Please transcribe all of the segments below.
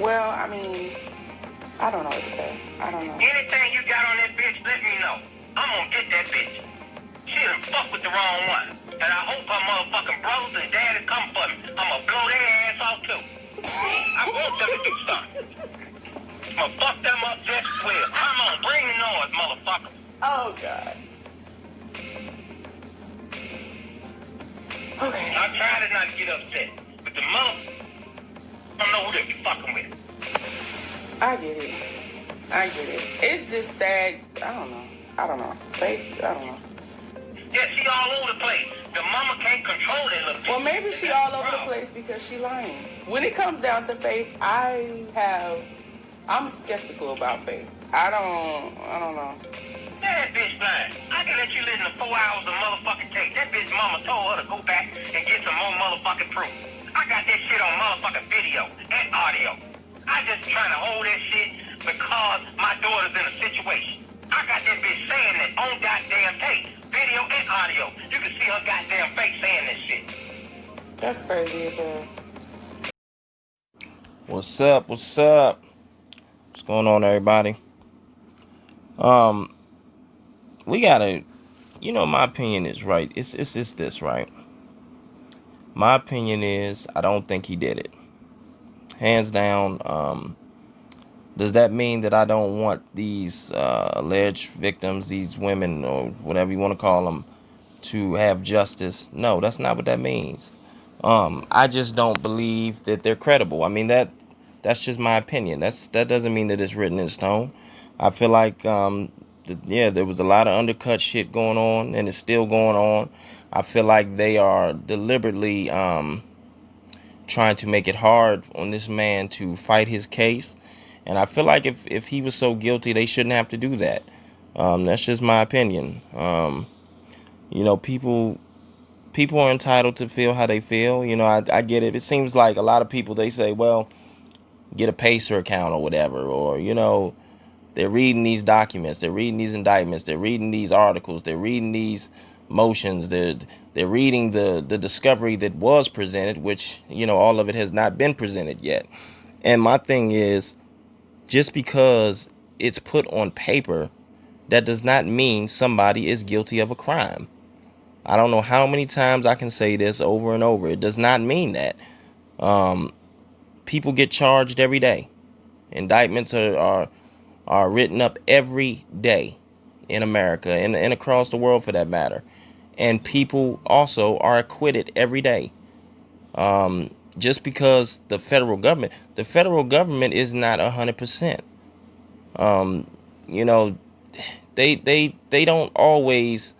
Well, I mean, I don't know what to say. I don't know. Anything you got on that bitch, let me know. I'm gonna get that bitch. She done fuck with the wrong one. And I hope her motherfucking brothers and daddy come for me. I'm gonna blow their ass off too. I want them to do something. I'm gonna fuck them up just as well. Come on, bring the noise, motherfucker. Oh, God. Okay. I tried not to get upset. But the mother, I don't know who they be fucking with. I get it. It's just sad. I don't know. Faith, I don't know. Yeah, she all over the place. The mama can't control that little bitch. Well, maybe she all over the place because she lying. When it comes down to Faith, I'm skeptical about Faith. I don't know. That bitch lying. I can let you listen to 4 hours of motherfucking tape. That bitch mama told her to go back and get some more motherfucking proof. I got that shit on motherfucking video and audio. I just trying to hold that shit because my daughter's in a situation. I got that bitch saying that on goddamn tape, video and audio. You can see her goddamn face saying this shit. That's crazy as hell. What's up? What's going on, everybody? We gotta, my opinion is right. It's this, right? My opinion is I don't think he did it. Hands down. Does that mean that I don't want these alleged victims, these women, or whatever you want to call them, to have justice? No, that's not what that means. I just don't believe that they're credible. I mean, that's just my opinion. That doesn't mean that it's written in stone. I feel like, there was a lot of undercut shit going on, and it's still going on. I feel like they are deliberately trying to make it hard on this man to fight his case. And I feel like if he was so guilty, they shouldn't have to do that. That's just my opinion. People are entitled to feel how they feel. I get it. It seems like a lot of people, they say, well, get a Pacer account or whatever. Or, they're reading these documents. They're reading these indictments. They're reading these articles. They're reading these motions. They're reading the discovery that was presented, which, all of it has not been presented yet. And my thing is, just because it's put on paper, that does not mean somebody is guilty of a crime. I don't know how many times I can say this over and over. It does not mean that. People get charged every day. Indictments are written up every day in America and across the world for that matter. And people also are acquitted every day. Just because the federal government is not 100%. They don't always,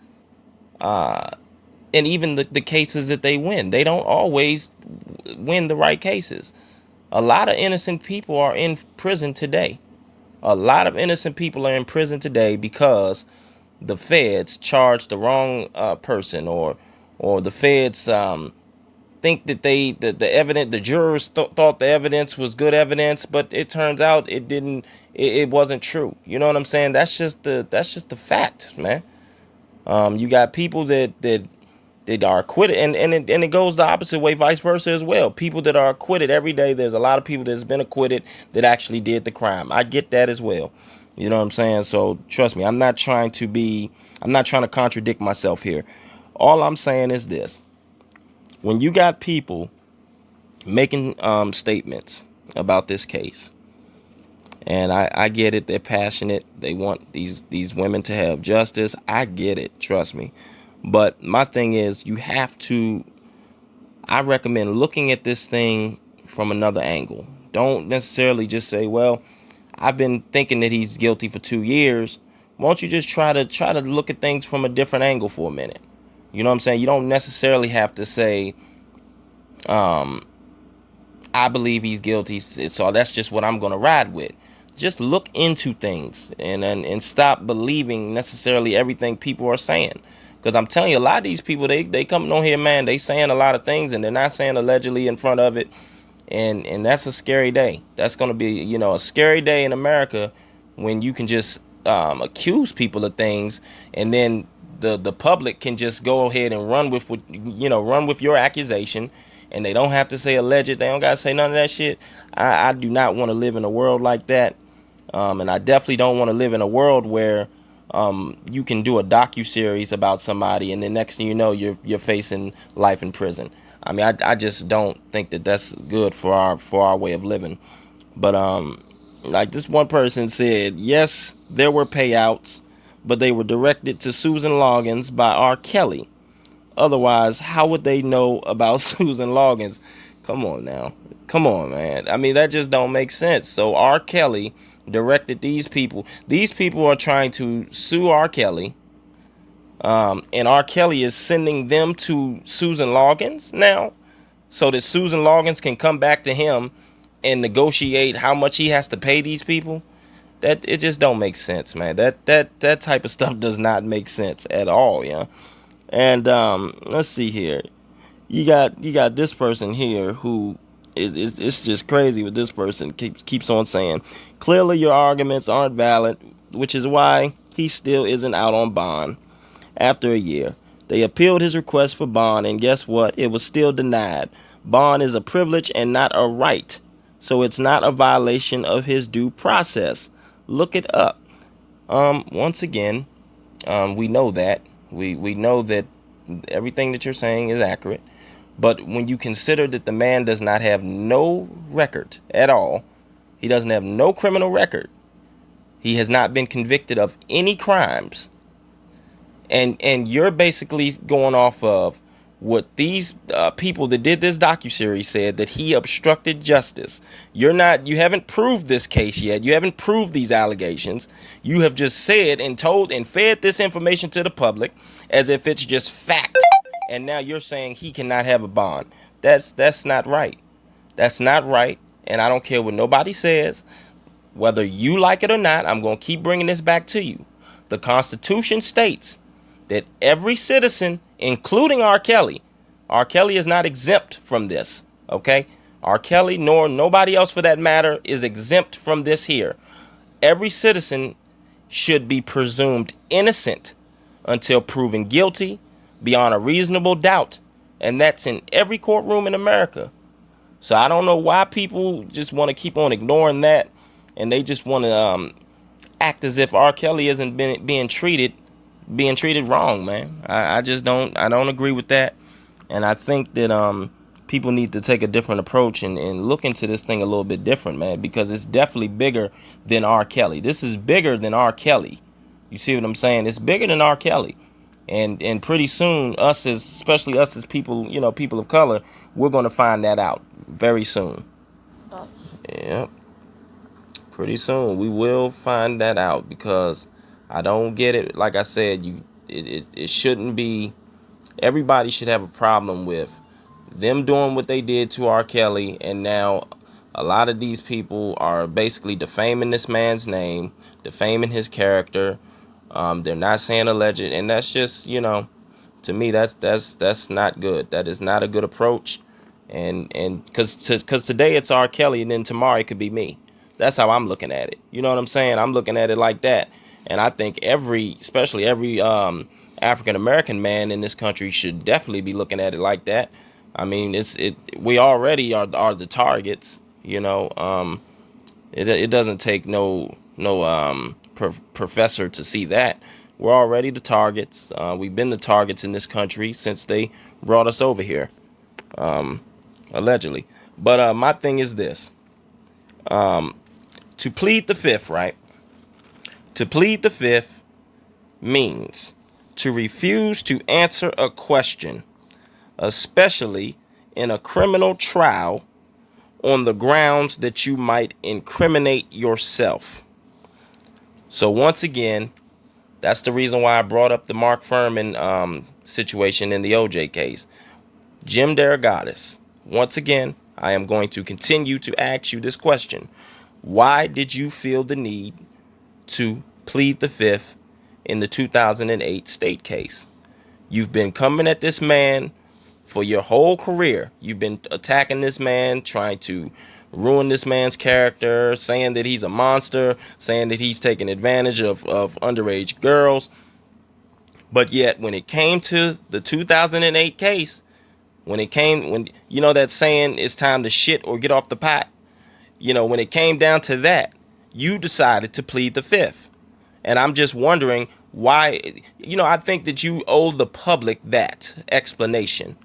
and even the cases that they win, they don't always win the right cases. A lot of innocent people are in prison today. A lot of innocent people are in prison today because the feds charged the wrong person, or the feds think that the jurors thought the evidence was good evidence, but it turns out it wasn't true. You know what I'm saying? That's just the fact, man. You got people that are acquitted, and it goes the opposite way, vice versa as well. People that are acquitted every day. There's a lot of people that's been acquitted that actually did the crime. I get that as well. You know what I'm saying? So trust me, I'm not trying to contradict myself here. All I'm saying is this. When you got people making statements about this case, and I get it, they're passionate. They want these women to have justice. I get it, trust me. But my thing is, I recommend looking at this thing from another angle. Don't necessarily just say, well, I've been thinking that he's guilty for 2 years. Why don't you just try to look at things from a different angle for a minute? You know what I'm saying? You don't necessarily have to say, I believe he's guilty, so that's just what I'm going to ride with. Just look into things and stop believing necessarily everything people are saying. Because I'm telling you, a lot of these people, they coming on here, man, they saying a lot of things and they're not saying allegedly in front of it. And that's a scary day. That's going to be, a scary day in America when you can just accuse people of things, and then the public can just go ahead and run with your accusation, and they don't have to say alleged. They don't gotta say none of that shit. I do not want to live in a world like that, and I definitely don't want to live in a world where you can do a docu-series about somebody, and the next thing you know, you're facing life in prison. I mean, I just don't think that that's good for our way of living. But like this one person said, yes, there were payouts, but they were directed to Susan Loggins by R. Kelly. Otherwise, how would they know about Susan Loggins? Come on now. Come on, man. I mean, that just don't make sense. So R. Kelly directed these people. These people are trying to sue R. Kelly. And R. Kelly is sending them to Susan Loggins now, so that Susan Loggins can come back to him and negotiate how much he has to pay these people. That it just don't make sense, man. That type of stuff does not make sense at all, yeah. And let's see here. You got this person here who is it's just crazy what this person keeps on saying. Clearly your arguments aren't valid, which is why he still isn't out on bond. After a year, they appealed his request for bond, and guess what? It was still denied. Bond is a privilege and not a right, so it's not a violation of his due process. Look it up. Once again, we know that. We know that everything that you're saying is accurate. But when you consider that the man does not have no record at all, he doesn't have no criminal record. He has not been convicted of any crimes. And you're basically going off of what these people that did this docuseries said, that he obstructed justice. You haven't proved this case yet. You haven't proved these allegations. You have just said and told and fed this information to the public as if it's just fact. And now you're saying he cannot have a bond. That's not right. That's not right. And I don't care what nobody says. Whether you like it or not, I'm going to keep bringing this back to you. The Constitution states that every citizen, including R. Kelly is not exempt from this, okay? R. Kelly, nor nobody else for that matter, is exempt from this here. Every citizen should be presumed innocent until proven guilty beyond a reasonable doubt. And that's in every courtroom in America. So I don't know why people just want to keep on ignoring that, and they just want to act as if R. Kelly isn't being treated wrong, man. I don't agree with that. And I think that people need to take a different approach and look into this thing a little bit different, man, because it's definitely bigger than R. Kelly. This is bigger than R. Kelly. You see what I'm saying? It's bigger than R. Kelly. And pretty soon, especially us as people, people of color, we're going to find that out very soon. Oh. Yep. Pretty soon we will find that out, because I don't get it. Like I said, it shouldn't be. Everybody should have a problem with them doing what they did to R. Kelly, and now a lot of these people are basically defaming this man's name, defaming his character. They're not saying alleged, and that's just, to me, that's not good. That is not a good approach. And because today it's R. Kelly, and then tomorrow it could be me. That's how I'm looking at it. You know what I'm saying? I'm looking at it like that. And I think especially every African American man in this country should definitely be looking at it like that. I mean, we already are the targets. It doesn't take no professor to see that. We're already the targets. We've been the targets in this country since they brought us over here, allegedly. But my thing is this: to plead the fifth, right? To plead the fifth means to refuse to answer a question, especially in a criminal trial, on the grounds that you might incriminate yourself. So once again, that's the reason why I brought up the Mark Furman situation in the OJ case. Jim Derogatis, once again, I am going to continue to ask you this question. Why did you feel the need to plead the fifth in the 2008 state case? You've been coming at this man for your whole career. You've been attacking this man, trying to ruin this man's character, saying that he's a monster, saying that he's taking advantage of underage girls. But yet, when it came to the 2008 case, When you know that saying, it's time to shit or get off the pot. You know, when it came down to that, you decided to plead the fifth. And I'm just wondering why. You know, I think that you owe the public that explanation.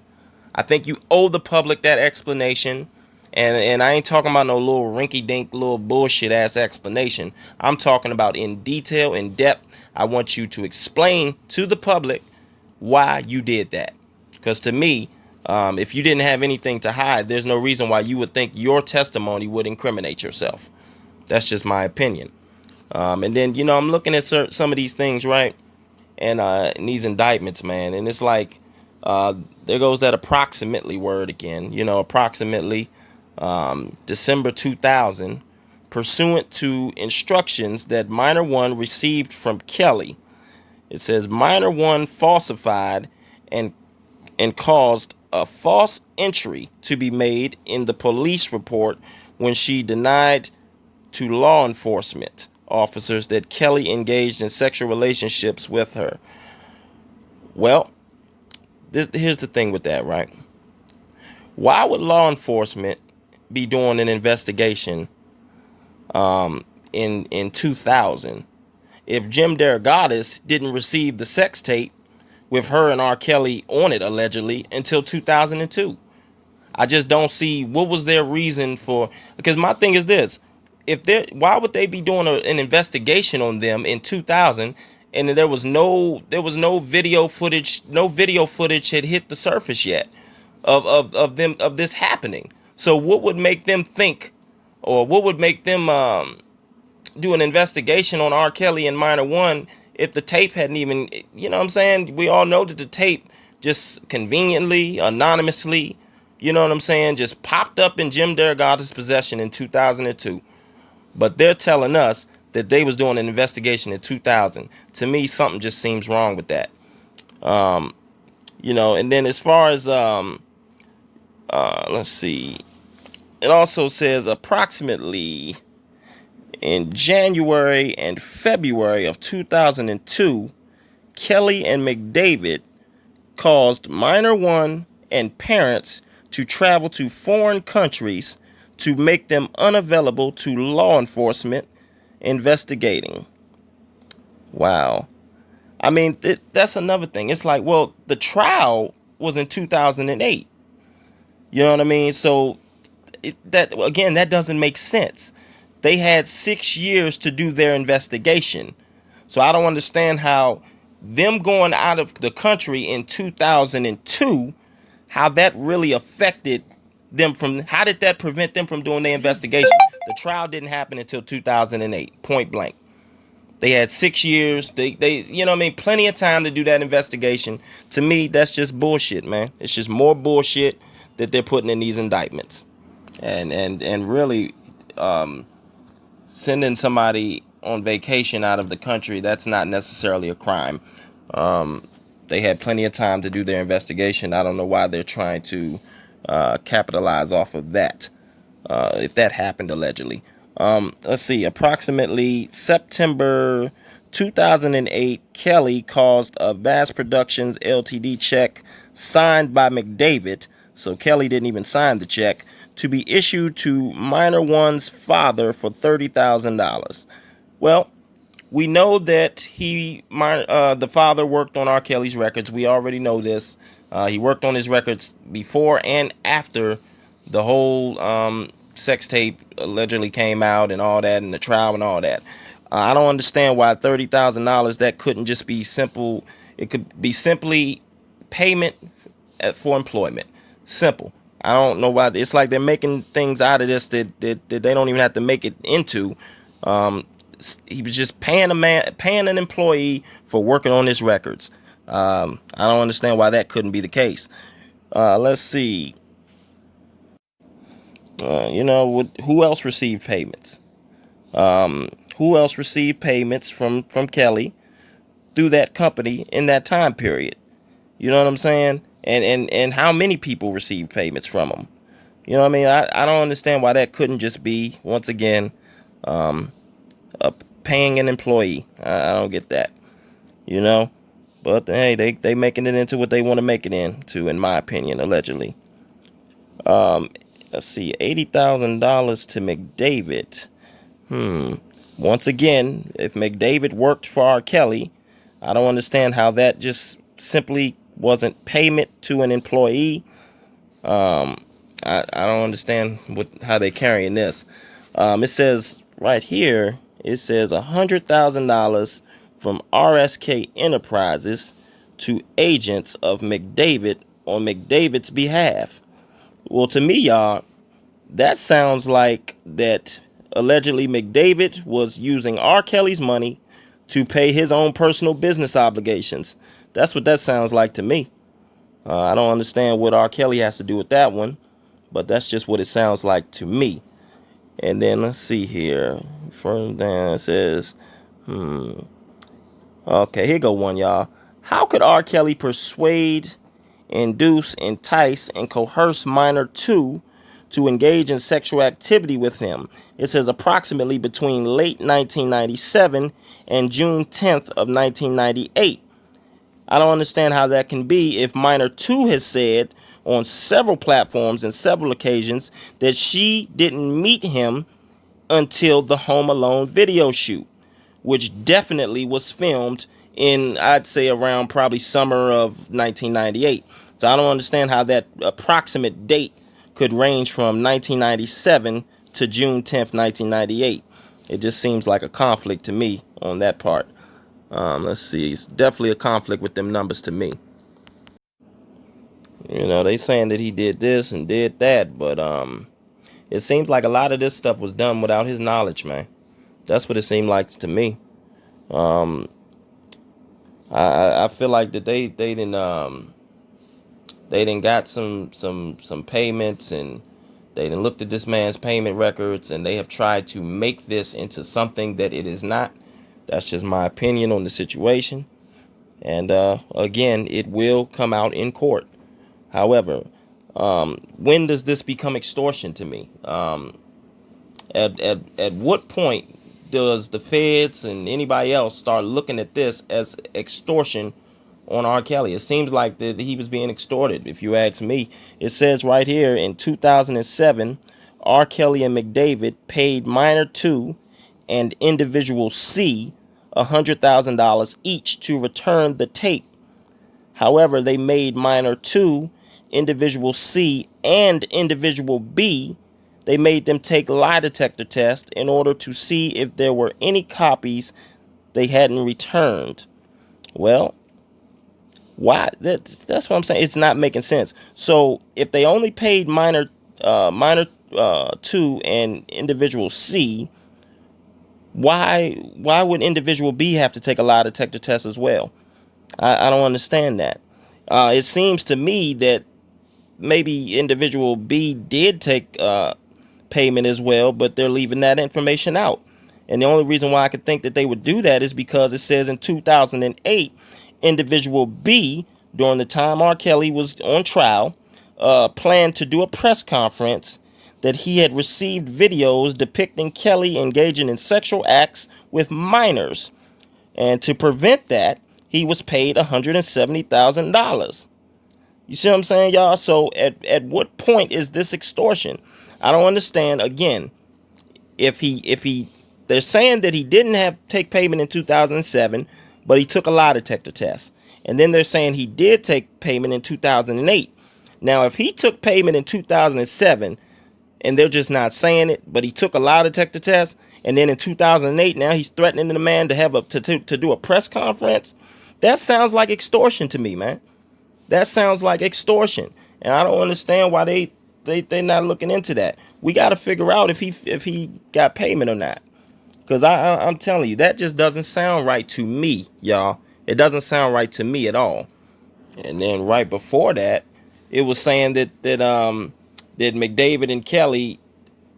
I think you owe the public that explanation. And I ain't talking about no little rinky-dink, little bullshit-ass explanation. I'm talking about in detail, in depth. I want you to explain to the public why you did that. Because to me, if you didn't have anything to hide, there's no reason why you would think your testimony would incriminate yourself. That's just my opinion. And then, you know, I'm looking at some of these things, right? And these indictments, man. And it's like, there goes that approximately word again. You know, approximately December 2000, pursuant to instructions that minor one received from Kelly. It says minor one falsified and caused a false entry to be made in the police report when she denied to law enforcement officers that Kelly engaged in sexual relationships with her. Well, here's the thing with that, right? Why would law enforcement be doing an investigation in 2000 if Jim Derogatis didn't receive the sex tape with her and R. Kelly on it allegedly until 2002? I just don't see what was their reason for. Because my thing is this: why would they be doing an investigation on them in 2000 and there was no video footage? No video footage had hit the surface yet of this happening. So what would make them think, or what would make them do an investigation on R. Kelly and minor one if the tape hadn't even, you know what I'm saying? We all know that the tape just conveniently, anonymously, you know what I'm saying, just popped up in Jim Derogatis' possession in 2002. But they're telling us that they was doing an investigation in 2000. To me, something just seems wrong with that. You know, and then as far as, let's see, it also says approximately in January and February of 2002, Kelly and McDavid caused minor one and parents to travel to foreign countries to make them unavailable to law enforcement investigating. Wow. I mean, that's another thing. It's like, well, the trial was in 2008. You know what I mean? So that doesn't make sense. They had 6 years to do their investigation. So I don't understand how them going out of the country in 2002, how that really affected them how did that prevent them from doing their investigation? The trial didn't happen until 2008, point blank. They had 6 years. They you know what I mean, plenty of time to do that investigation. To me, that's just bullshit, man. It's just more bullshit that they're putting in these indictments. And really sending somebody on vacation out of the country, that's not necessarily a crime. They had plenty of time to do their investigation. I don't know why they're trying to capitalize off of that, if that happened allegedly. Let's see, approximately September 2008, Kelly caused a Bass Productions Ltd check signed by McDavid, so Kelly didn't even sign the check, to be issued to minor one's father for $30,000. Well, we know that the father worked on R. Kelly's records. We already know this. He worked on his records before and after the whole sex tape allegedly came out and all that, and the trial and all that. I don't understand why $30,000, that couldn't just be simple. It could be simply payment for employment. Simple. I don't know why. It's like they're making things out of this that they don't even have to make it into. He was just paying an employee for working on his records. I don't understand why that couldn't be the case. Let's see. Who else received payments? Who else received payments from Kelly through that company in that time period? You know what I'm saying? And how many people received payments from him? You know what I mean? I don't understand why that couldn't just be, once again, paying an employee. I don't get that. You know? But hey, they making it into what they want to make it into, in my opinion, allegedly. Let's see, $80,000 to McDavid. Once again, if McDavid worked for R. Kelly, I don't understand how that just simply wasn't payment to an employee. I don't understand how they carrying this. It says right here, it says $100,000 from RSK Enterprises to agents of McDavid on McDavid's behalf. Well, to me, y'all, that sounds like that allegedly McDavid was using R. Kelly's money to pay his own personal business obligations. That's what that sounds like to me. I don't understand what R. Kelly has to do with that one, but that's just what it sounds like to me. And then let's see here. Further down it says, okay, here go one, y'all. How could R. Kelly persuade, induce, entice, and coerce minor 2 to engage in sexual activity with him? It says approximately between late 1997 and June 10th of 1998. I don't understand how that can be if minor 2 has said on several platforms and several occasions that she didn't meet him until the Home Alone video shoot, which definitely was filmed in, I'd say, around probably summer of 1998. So I don't understand how that approximate date could range from 1997 to June 10th, 1998. It just seems like a conflict to me on that part. Let's see. It's definitely a conflict with them numbers to me. You know, they saying that he did this and did that, but it seems like a lot of this stuff was done without his knowledge, man. That's what it seemed like to me. I feel like that they didn't got some payments, and they didn't looked at this man's payment records, and they have tried to make this into something that it is not. That's just my opinion on the situation. And again, it will come out in court. However, when does this become extortion to me? At what point does the feds and anybody else start looking at this as extortion on R. Kelly? It seems like that he was being extorted, if you ask me. It says right here in 2007, R. Kelly and McDavid paid minor 2 and individual C $100,000 each to return the tape. However, they made minor 2, individual C, and individual B, they made them take lie detector tests in order to see if there were any copies they hadn't returned. Well, why? That's what I'm saying. It's not making sense. So if they only paid minor 2 and individual C, why would individual B have to take a lie detector test as well? I don't understand that. It seems to me that maybe individual B did take payment as well, but they're leaving that information out. And the only reason why I could think that they would do that is because it says in 2008, individual B, during the time R. Kelly was on trial, planned to do a press conference that he had received videos depicting Kelly engaging in sexual acts with minors. And to prevent that, he was paid $170,000. You see what I'm saying, y'all? So at what point is this extortion? I don't understand. Again, if they're saying that he didn't take payment in 2007, but he took a lie detector test. And then they're saying he did take payment in 2008. Now, if he took payment in 2007, and they're just not saying it, but he took a lie detector test, and then in 2008, now he's threatening the man to have to do a press conference. That sounds like extortion to me, man. That sounds like extortion, and I don't understand why they're not looking into that. We got to figure out if he got payment or not, because I'm telling you, that just doesn't sound right to me, y'all. It doesn't sound right to me at all. And then right before that, it was saying that McDavid and Kelly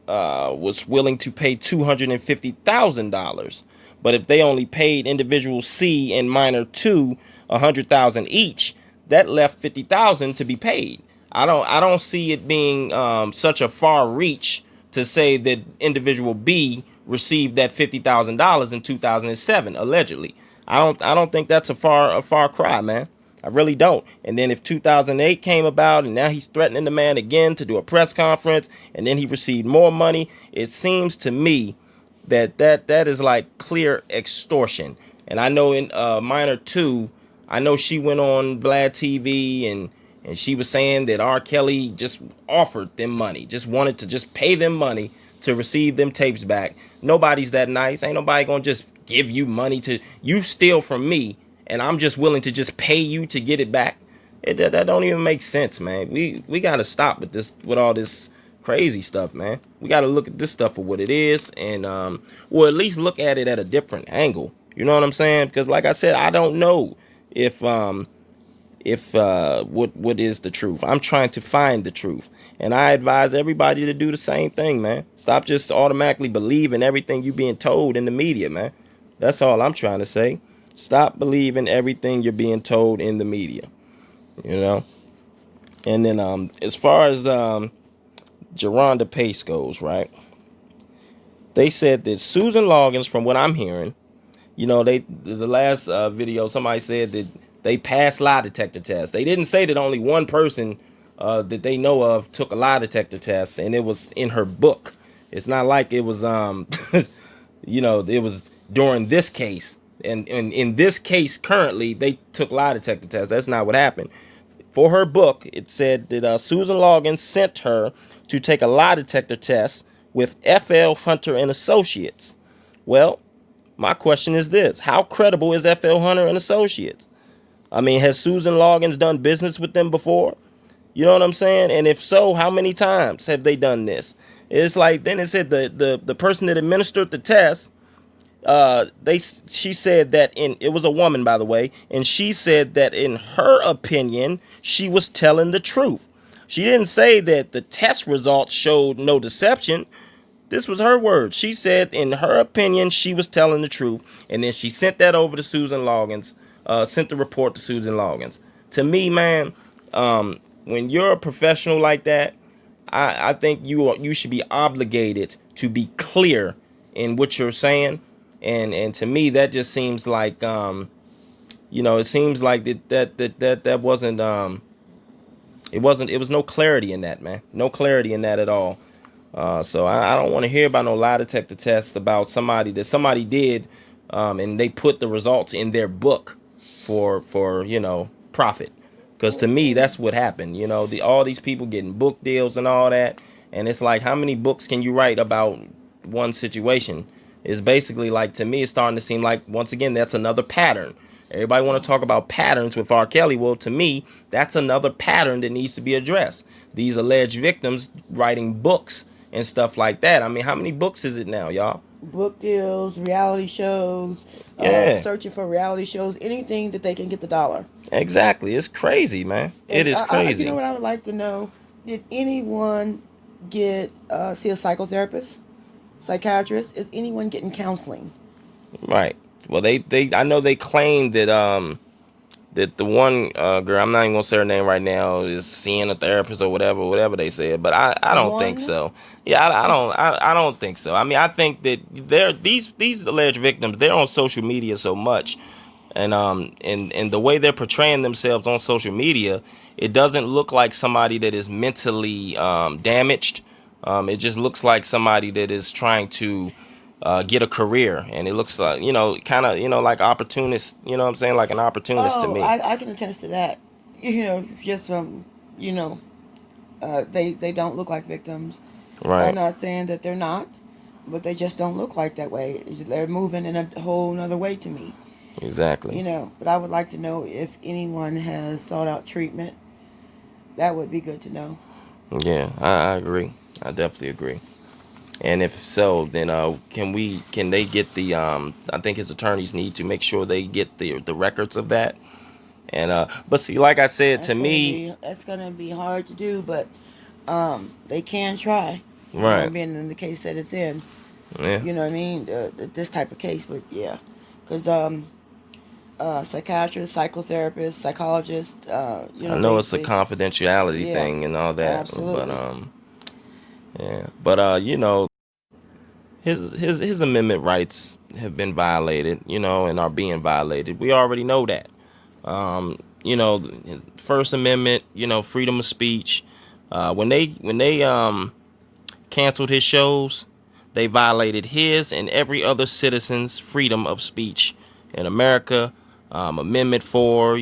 was willing to pay $250,000, but if they only paid individual C and minor 2 $100,000 each, that left $50,000 to be paid. I don't see it being such a far reach to say that individual B received that $50,000 in 2007 allegedly. I don't think that's a far cry, man. I really don't. And then if 2008 came about and now he's threatening the man again to do a press conference and then he received more money, it seems to me that is like clear extortion. And I know in Minor 2, I know she went on Vlad TV and she was saying that R. Kelly just offered them money, just wanted to just pay them money to receive them tapes back. Nobody's that nice. Ain't nobody gonna just give you money to you steal from me, and I'm just willing to just pay you to get it back. That don't even make sense, man. We gotta stop with all this crazy stuff, man. We gotta look at this stuff for what it is, and or at least look at it at a different angle. You know what I'm saying? Because like I said, I don't know if what is the truth. I'm trying to find the truth, and I advise everybody to do the same thing, man. Stop just automatically believing everything you being told in the media, man. That's all I'm trying to say. Stop believing everything you're being told in the media, you know. And then as far as Geronda Pace goes, right, they said that Susan Loggins, from what I'm hearing, you know, the last video, somebody said that they passed lie detector tests. They didn't say that only one person that they know of took a lie detector test, and it was in her book. It's not like it was, you know, it was during this case. And in this case, currently, they took lie detector tests. That's not what happened. For her book, it said that Susan Loggins sent her to take a lie detector test with F.L. Hunter and Associates. Well, my question is this: how credible is F.L. Hunter and Associates? I mean, has Susan Loggins done business with them before? You know what I'm saying? And if so, how many times have they done this? It's like, then it said the person that administered the test, she said that it was a woman, by the way, and she said that in her opinion, she was telling the truth. She didn't say that the test results showed no deception. This was her words. She said in her opinion, she was telling the truth, and then she sent that over to Susan Loggins. Sent the report to Susan Loggins. To me, man, when you're a professional like that, I think you should be obligated to be clear in what you're saying, and to me that just seems like you know, it seems like that wasn't it was no clarity in that, man. No clarity in that at all. So I don't want to hear about no lie detector tests about somebody that somebody did, and they put the results in their book for you know, profit. Because to me, that's what happened. You know, all these people getting book deals and all that, and it's like, how many books can you write about one situation? It's basically like, to me, it's starting to seem like, once again, that's another pattern. Everybody want to talk about patterns with R. Kelly. Well, to me, that's another pattern that needs to be addressed. These alleged victims writing books and stuff like that. I mean, how many books is it now, y'all? Book deals, reality shows, searching for reality shows, anything that they can get the dollar. Exactly. It's crazy, man. It is crazy. You know what I would like to know? Did anyone get see a psychotherapist, psychiatrist? Is anyone getting counseling? Right. Well, they I know they claimed that that the one girl, I'm not even gonna say her name right now, is seeing a therapist or whatever they said, but I don't think so. Yeah, I don't think so. I mean, I think that these alleged victims, they're on social media so much, and the way they're portraying themselves on social media, it doesn't look like somebody that is mentally damaged. It just looks like somebody that is trying to get a career, and it looks like, you know, kind of, you know, like opportunist, you know what I'm saying, like an opportunist to me. I can attest to that. You know, just from, you know, they don't look like victims. Right. I'm not saying that they're not, but they just don't look like that way. They're moving in a whole nother way to me. Exactly. You know, but I would like to know if anyone has sought out treatment. That would be good to know. Yeah, I agree. I definitely agree. And if so, then can they get the I think his attorneys need to make sure they get the records of that. And but see, like I said, that's gonna be hard to do, but they can try. Right. Being in the case that it's in. Yeah. You know what I mean? This type of case, but yeah, because psychiatrist, psychotherapist, psychologist. You know, I know it's a confidentiality thing and all that. Absolutely. But yeah. But you know, his amendment rights have been violated, and are being violated. We already know that. The First Amendment, freedom of speech. When they canceled his shows, they violated his and every other citizen's freedom of speech in America. Amendment 4,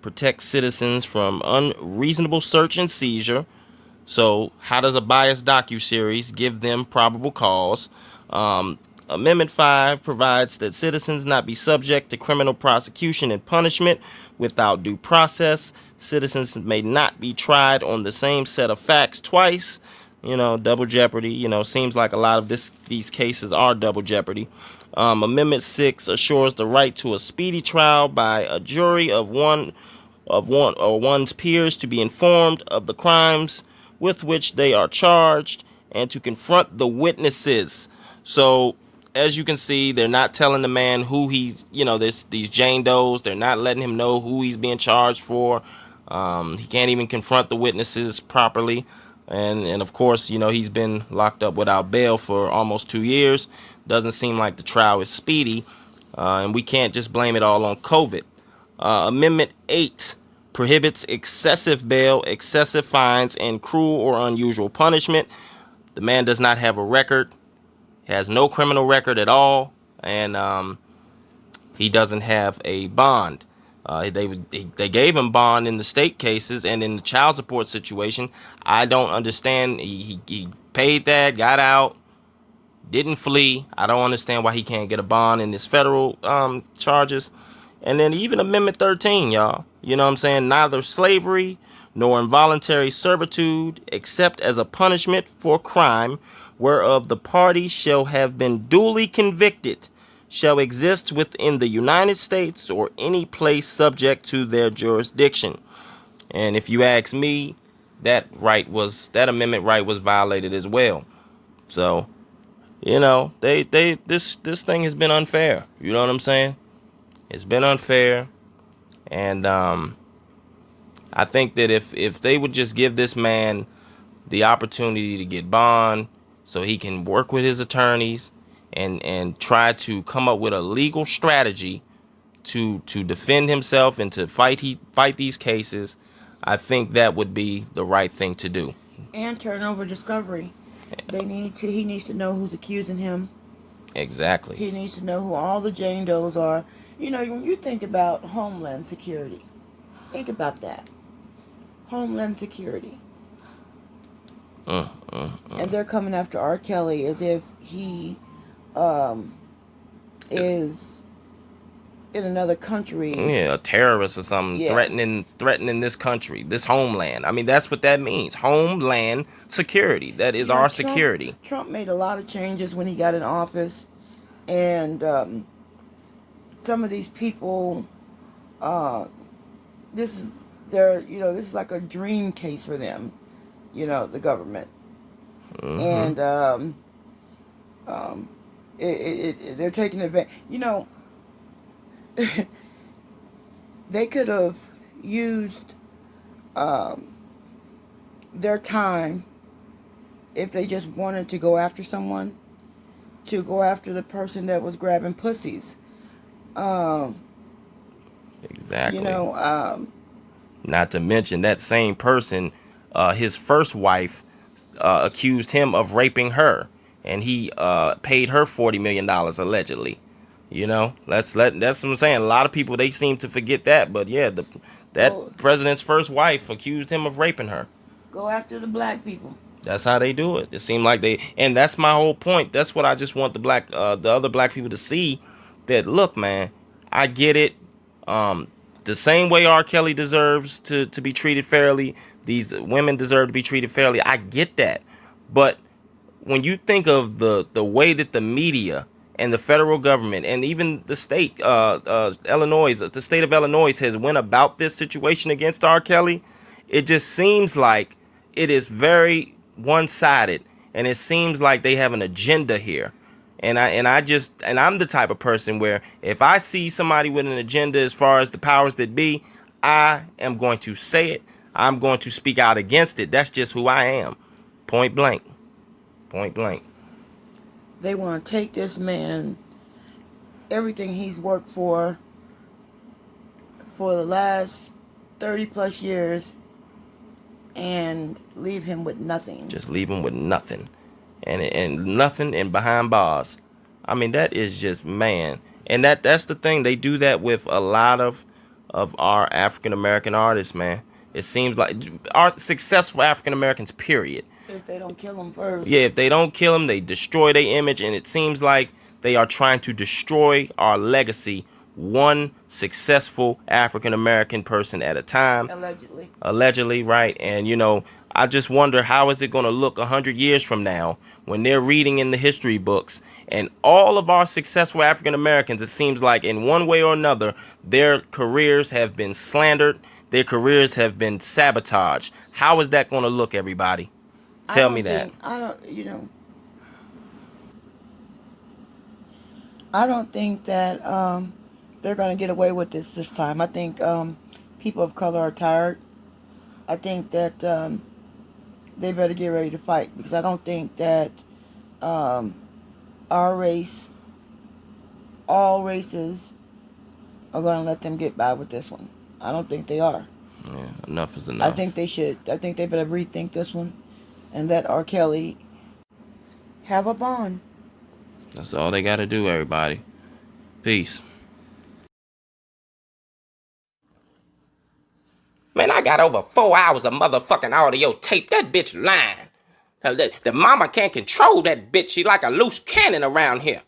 protects citizens from unreasonable search and seizure. So how does a biased docuseries give them probable cause? Amendment 5 provides that citizens not be subject to criminal prosecution and punishment without due process. Citizens may not be tried on the same set of facts twice. Double jeopardy. Seems like a lot of these cases are double jeopardy. Amendment 6 assures the right to a speedy trial by a jury of one or one's peers to be informed of the crimes with which they are charged and to confront the witnesses. So, as you can see, they're not telling the man who he's, these Jane Does. They're not letting him know who he's being charged for. He can't even confront the witnesses properly. And of course, he's been locked up without bail for almost 2 years. Doesn't seem like the trial is speedy. And we can't just blame it all on COVID. Amendment 8 prohibits excessive bail, excessive fines, and cruel or unusual punishment. The man does not have a record, has no criminal record at all, and he doesn't have a bond. They gave him bond in the state cases and in the child support situation. I don't understand. He paid that, got out, didn't flee. I don't understand why he can't get a bond in this federal charges. And then even Amendment 13, y'all. You know what I'm saying? Neither slavery nor involuntary servitude, except as a punishment for crime whereof the party shall have been duly convicted, shall exist within the United States or any place subject to their jurisdiction. And if you ask me, that amendment right was violated as well. So, this thing has been unfair. You know what I'm saying? It's been unfair. And I think that if they would just give this man the opportunity to get bond so he can work with his attorneys and try to come up with a legal strategy to defend himself and to fight these cases, I think that would be the right thing to do. And turn over discovery. He needs to know who's accusing him. Exactly. He needs to know who all the Jane Does are. When you think about Homeland Security, think about that. Homeland Security. And they're coming after R. Kelly as if he is in another country. Yeah, a terrorist or something, Yeah. threatening this country, this homeland. I mean, that's what that means. Homeland security. That is our security. Trump made a lot of changes when he got in office, and some of these people, this is like a dream case for them, the government. And they're taking advantage. They could have used their time if they just wanted to go after someone, to go after the person that was grabbing pussies. Exactly. Not to mention that same person, his first wife accused him of raping her, and he paid her $40 million allegedly. That's what I'm saying. A lot of people, they seem to forget that, but yeah, president's first wife accused him of raping her. Go after the black people. That's how they do it. It seemed like and that's my whole point. That's what I just want the other black people to see, that look, man, I get it. The same way R. Kelly deserves to be treated fairly, these women deserve to be treated fairly. I get that. But when you think of the way that the media and the federal government and even the state, the state of Illinois has went about this situation against R. Kelly, it just seems like it is very one-sided, and it seems like they have an agenda here. And I'm the type of person where if I see somebody with an agenda as far as the powers that be, I am going to say it. I'm going to speak out against it. That's just who I am. Point blank. They want to take this man everything he's worked for the last 30 plus years and leave him with nothing. Just leave him with nothing. And nothing and behind bars. I mean, that is just, man. And that's the thing. They do that with a lot of our African American artists, man. It seems like our successful African Americans, period. If they don't kill him first. Yeah, if they don't kill them, they destroy their image, and it seems like they are trying to destroy our legacy, one successful African American person at a time. Allegedly, right? And you know, I just wonder, how is it going to look 100 years from now when they're reading in the history books and all of our successful African Americans, it seems like in one way or another, their careers have been slandered, their careers have been sabotaged. How is that going to look, everybody? Tell me that. I don't think that they're going to get away with this time. I think people of color are tired. I think that they better get ready to fight, because I don't think that our race, all races, are going to let them get by with this one. I don't think they are. Yeah, enough is enough. I think they should. I think they better rethink this one and let R. Kelly have a bond. That's all they got to do, everybody. Peace. Man, I got over 4 hours of motherfucking audio tape. That bitch lying. The mama can't control that bitch. She like a loose cannon around here.